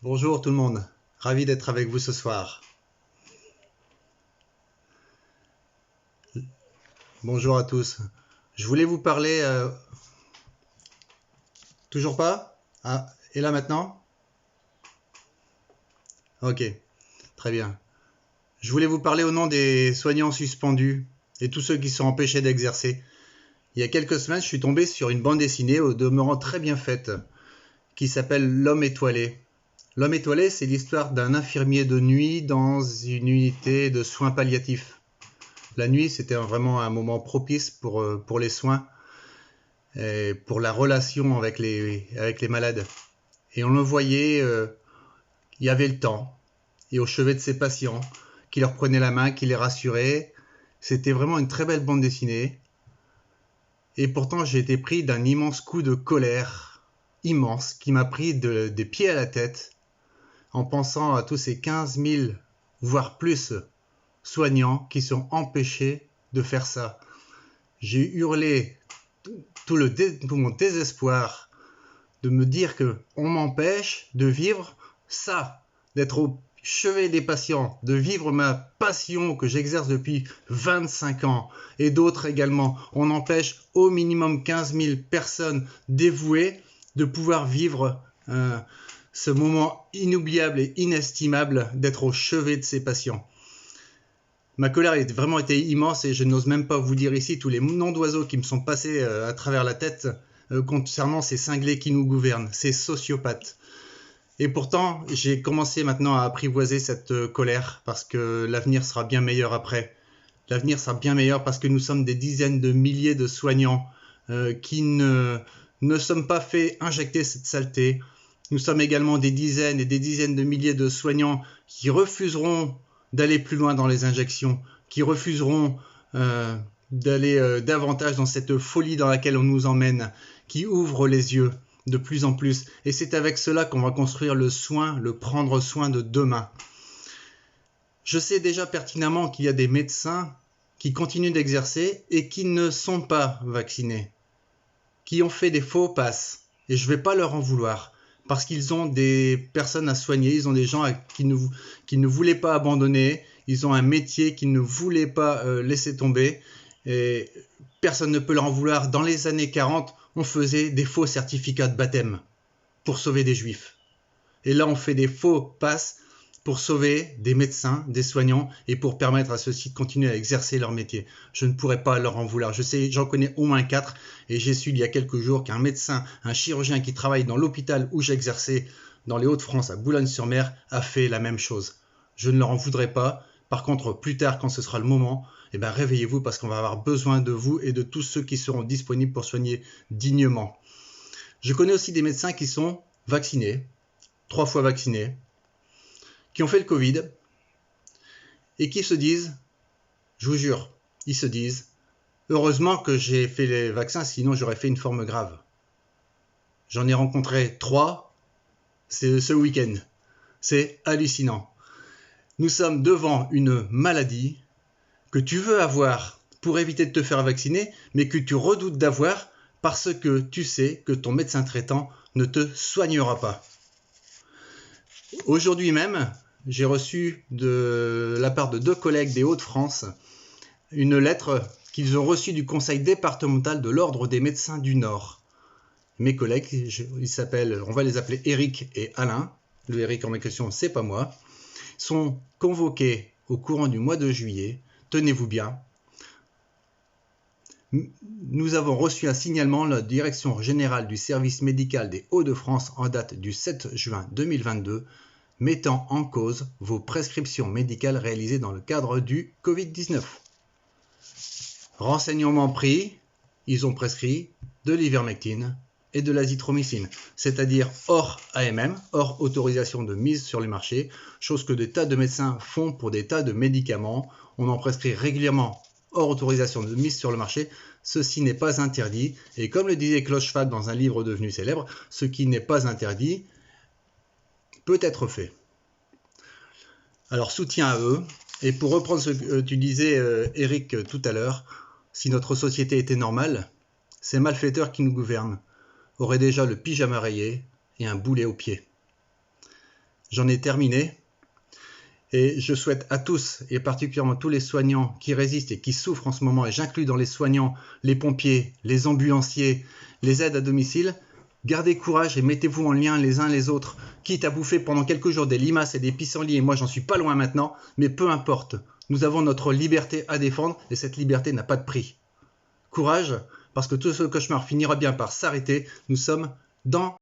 Bonjour tout le monde, ravi d'être avec vous ce soir. Bonjour à tous. Je voulais vous parler... Toujours pas? Ah, et là maintenant? Ok, très bien. Je voulais vous parler au nom des soignants suspendus et tous ceux qui sont empêchés d'exercer. Il y a quelques semaines, je suis tombé sur une bande dessinée au demeurant très bien faite qui s'appelle L'Homme étoilé. L'Homme étoilé, c'est l'histoire d'un infirmier de nuit dans une unité de soins palliatifs. La nuit, c'était vraiment un moment propice pour les soins et pour la relation avec les malades. Et on le voyait, il y avait le temps, et au chevet de ses patients, qui leur prenait la main, qui les rassurait. C'était vraiment une très belle bande dessinée. Et pourtant, j'ai été pris d'un immense coup de colère, immense, qui m'a pris des pieds à la tête, en pensant à tous ces 15 000, voire plus, soignants qui sont empêchés de faire ça. J'ai hurlé tout mon désespoir de me dire qu'on m'empêche de vivre ça, d'être au chevet des patients, de vivre ma passion que j'exerce depuis 25 ans, et d'autres également. On empêche au minimum 15 000 personnes dévouées de pouvoir vivre ce moment inoubliable et inestimable d'être au chevet de ces patients. Ma colère a vraiment été immense et je n'ose même pas vous dire ici tous les noms d'oiseaux qui me sont passés à travers la tête concernant ces cinglés qui nous gouvernent, ces sociopathes. Et pourtant, j'ai commencé maintenant à apprivoiser cette colère parce que l'avenir sera bien meilleur après. L'avenir sera bien meilleur parce que nous sommes des dizaines de milliers de soignants qui ne sommes pas fait injecter cette saleté. Nous sommes également des dizaines et des dizaines de milliers de soignants qui refuseront d'aller plus loin dans les injections, qui refuseront d'aller davantage dans cette folie dans laquelle on nous emmène, qui ouvrent les yeux de plus en plus. Et c'est avec cela qu'on va construire le soin, le prendre soin de demain. Je sais déjà pertinemment qu'il y a des médecins qui continuent d'exercer et qui ne sont pas vaccinés, qui ont fait des faux passes. Et je ne vais pas leur en vouloir, parce qu'ils ont des personnes à soigner, ils ont des gens qui ne voulaient pas abandonner, ils ont un métier qu'ils ne voulaient pas laisser tomber, et personne ne peut leur en vouloir. Dans les années 40, on faisait des faux certificats de baptême pour sauver des juifs. Et là, on fait des faux passes pour sauver des médecins, des soignants et pour permettre à ceux-ci de continuer à exercer leur métier. Je ne pourrais pas leur en vouloir. Je sais, j'en connais au moins 4 et j'ai su il y a quelques jours qu'un médecin, un chirurgien qui travaille dans l'hôpital où j'exerçais dans les Hauts-de-France à Boulogne-sur-Mer a fait la même chose. Je ne leur en voudrais pas. Par contre, plus tard, quand ce sera le moment, réveillez-vous parce qu'on va avoir besoin de vous et de tous ceux qui seront disponibles pour soigner dignement. Je connais aussi des médecins qui sont vaccinés, 3 fois vaccinés, qui ont fait le Covid et qui se disent, je vous jure, ils se disent, heureusement que j'ai fait les vaccins, sinon j'aurais fait une forme grave. J'en ai rencontré 3 ce week-end. C'est hallucinant. Nous sommes devant une maladie que tu veux avoir pour éviter de te faire vacciner, mais que tu redoutes d'avoir parce que tu sais que ton médecin traitant ne te soignera pas. Aujourd'hui même, j'ai reçu de la part de 2 collègues des Hauts-de-France une lettre qu'ils ont reçue du conseil départemental de l'Ordre des médecins du Nord. Mes collègues, ils s'appellent, on va les appeler Eric et Alain, le Eric en question, c'est pas moi, sont convoqués au courant du mois de juillet, tenez-vous bien. Nous avons reçu un signalement de la Direction générale du service médical des Hauts-de-France en date du 7 juin 2022 mettant en cause vos prescriptions médicales réalisées dans le cadre du Covid-19. Renseignements pris, ils ont prescrit de l'ivermectine et de l'azithromycine, c'est-à-dire hors AMM, hors autorisation de mise sur le marché, chose que des tas de médecins font pour des tas de médicaments. On en prescrit régulièrement hors autorisation de mise sur le marché. Ceci n'est pas interdit, et comme le disait Klaus Schwab dans un livre devenu célèbre, ce qui n'est pas interdit peut être fait. Alors soutien à eux, et pour reprendre ce que tu disais Eric tout à l'heure, si notre société était normale, ces malfaiteurs qui nous gouvernent auraient déjà le pyjama rayé et un boulet au pied. j'en ai terminé. Et je souhaite à tous, et particulièrement tous les soignants qui résistent et qui souffrent en ce moment, et j'inclus dans les soignants les pompiers, les ambulanciers, les aides à domicile, gardez courage et mettez-vous en lien les uns les autres, quitte à bouffer pendant quelques jours des limaces et des pissenlits, et moi j'en suis pas loin maintenant, mais peu importe, nous avons notre liberté à défendre, et cette liberté n'a pas de prix. Courage, parce que tout ce cauchemar finira bien par s'arrêter, nous sommes dans